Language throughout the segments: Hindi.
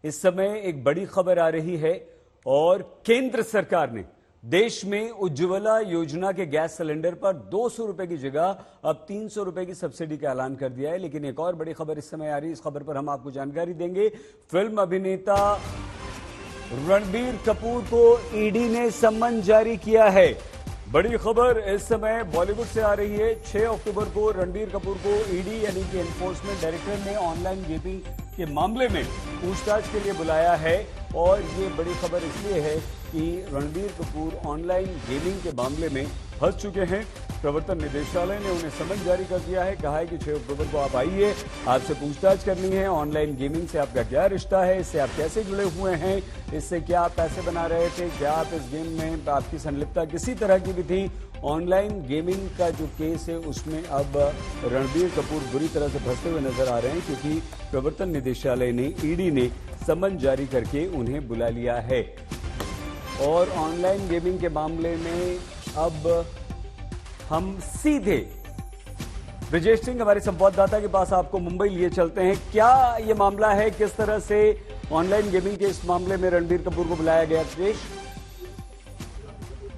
इस समय एक बड़ी खबर आ रही है और केंद्र सरकार ने देश में उज्ज्वला योजना के गैस सिलेंडर पर 200 रुपए की जगह अब 300 रुपए की सब्सिडी का ऐलान कर दिया है। लेकिन एक और बड़ी खबर इस समय आ रही है, इस खबर पर हम आपको जानकारी देंगे। फिल्म अभिनेता रणबीर कपूर को ईडी ने सम्मन जारी किया है। बड़ी खबर इस समय बॉलीवुड से आ रही है। 6 अक्टूबर को रणबीर कपूर को ईडी यानी कि एनफोर्समेंट डायरेक्टर ने ऑनलाइन गेमिंग के मामले में पूछताछ के लिए बुलाया है। और ये बड़ी खबर इसलिए है कि रणबीर कपूर ऑनलाइन गेमिंग के मामले में फंस चुके हैं। प्रवर्तन निदेशालय ने उन्हें समन जारी कर दिया है। कहा है कि 6 अक्टूबर को आप आइए, आपसे पूछताछ करनी है। ऑनलाइन गेमिंग से आपका क्या रिश्ता है, इससे आप कैसे जुड़े हुए हैं, इससे क्या आप पैसे बना रहे थे, क्या आप इस गेम में आपकी संलिप्तता किसी तरह की भी थी। ऑनलाइन गेमिंग का जो केस है उसमें अब रणबीर कपूर बुरी तरह से फंसते हुए नजर आ रहे हैं, क्योंकि प्रवर्तन निदेशालय ने, ईडी ने सम्मन जारी करके उन्हें बुला लिया है। और ऑनलाइन गेमिंग के मामले में अब हम सीधे ब्रिजेश सिंह हमारे संवाददाता के पास आपको मुंबई लिए चलते हैं। क्या ये मामला है, किस तरह से ऑनलाइन गेमिंग के इस मामले में रणबीर कपूर को बुलाया गया? ब्रिजेश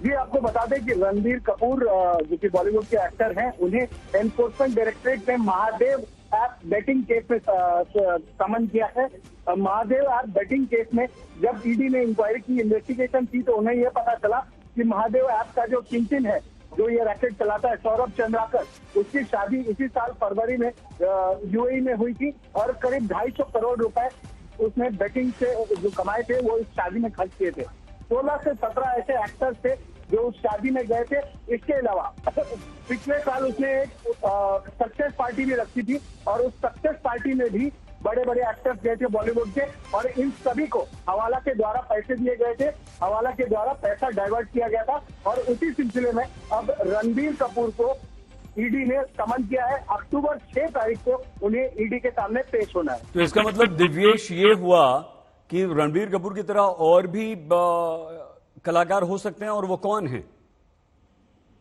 जी, आपको बता दें कि रणबीर कपूर जो कि बॉलीवुड के एक्टर हैं, उन्हें एनफोर्समेंट डायरेक्टरेट ने महादेव ऐप बेटिंग केस में समन किया है। महादेव ऐप बेटिंग केस में जब ईडी ने इंक्वायरी की, इन्वेस्टिगेशन की, तो उन्हें यह पता चला कि महादेव ऐप का जो किंगपिन है, जो ये रैकेट चलाता है, सौरभ चंद्राकर, उसकी शादी इसी साल फरवरी में यूएई में हुई थी और करीब 250 करोड़ रुपए उसने बेटिंग से जो कमाए थे वो इस शादी में खर्च किए थे। 16 से 17 ऐसे एक्टर्स थे जो उस शादी में गए थे। इसके अलावा पिछले साल उसने एक सक्सेस पार्टी भी रखी थी और उस सक्सेस पार्टी में भी बड़े बड़े एक्टर्स गए थे बॉलीवुड के, और इन सभी को हवाला के द्वारा पैसे दिए गए थे, हवाला के द्वारा पैसा डाइवर्ट किया गया था। और उसी सिलसिले में अब रणबीर कपूर को ईडी ने समन किया है। अक्टूबर 6 तारीख को उन्हें ईडी के सामने पेश होना है। तो इसका मतलब दिव्येश ये हुआ कि रणबीर कपूर की तरह और भी कलाकार हो सकते हैं, और वो कौन है?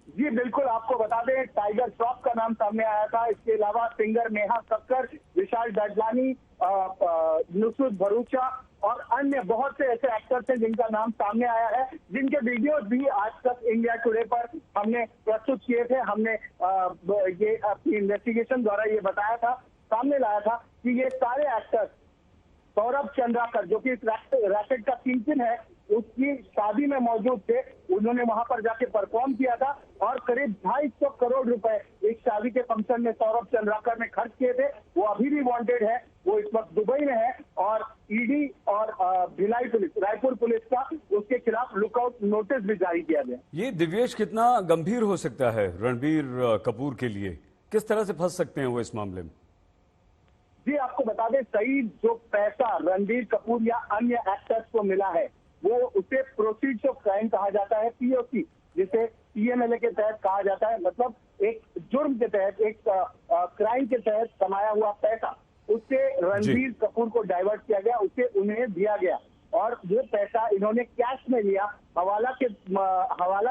जी बिल्कुल, आपको बता दें टाइगर श्रॉफ का नाम सामने आया था। इसके अलावा सिंगर नेहा कक्कर, विशाल डडलानी, नुसरत भरूचा और अन्य बहुत से ऐसे एक्टर्स हैं जिनका नाम सामने आया है, जिनके वीडियोस भी आज तक इंडिया टुडे पर हमने प्रस्तुत किए थे। हमने ये अपनी इन्वेस्टिगेशन द्वारा ये बताया था, सामने लाया था कि ये सारे एक्टर्स सौरभ चंद्राकर, जो कि इस रैकेट का किंगपिन है, उसकी शादी में मौजूद थे। उन्होंने वहां पर जाके परफॉर्म किया था और करीब 250 करोड़ रुपए इस शादी के फंक्शन में सौरभ चंद्राकर ने खर्च किए थे। वो अभी भी वांटेड है, वो इस वक्त दुबई में है और ईडी और भिलाई पुलिस, रायपुर पुलिस का उसके खिलाफ लुकआउट नोटिस भी जारी किया गया। ये दिव्येश कितना गंभीर हो सकता है रणबीर कपूर के लिए? किस तरह से फंस सकते हैं वो इस मामले में? जी, आपको बता दें, सही जो पैसा रणबीर कपूर या अन्य एक्टर्स को मिला है वो उसे प्रोसीड्स ऑफ क्राइम कहा जाता है, पीओसी, जिसे पीएमएलए के तहत कहा जाता है। मतलब एक जुर्म के तहत, एक क्राइम के तहत कमाया हुआ पैसा उससे रणबीर कपूर को डाइवर्ट किया गया, उसे उन्हें दिया गया। और वो पैसा इन्होंने कैश में लिया, हवाला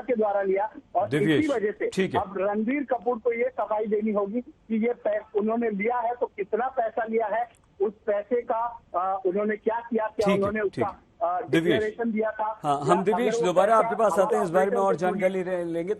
के द्वारा लिया। और इसी वजह से अब रणबीर कपूर को ये सफाई देनी होगी कि ये उन्होंने लिया है तो कितना पैसा लिया है, उस पैसे का उन्होंने क्या किया, क्या उन्होंने उसका डिक्लेरेशन दिया था। हाँ, हम दिव्येश दोबारा आपके पास आते हैं, इस बारे में और जानकारी लेंगे। तो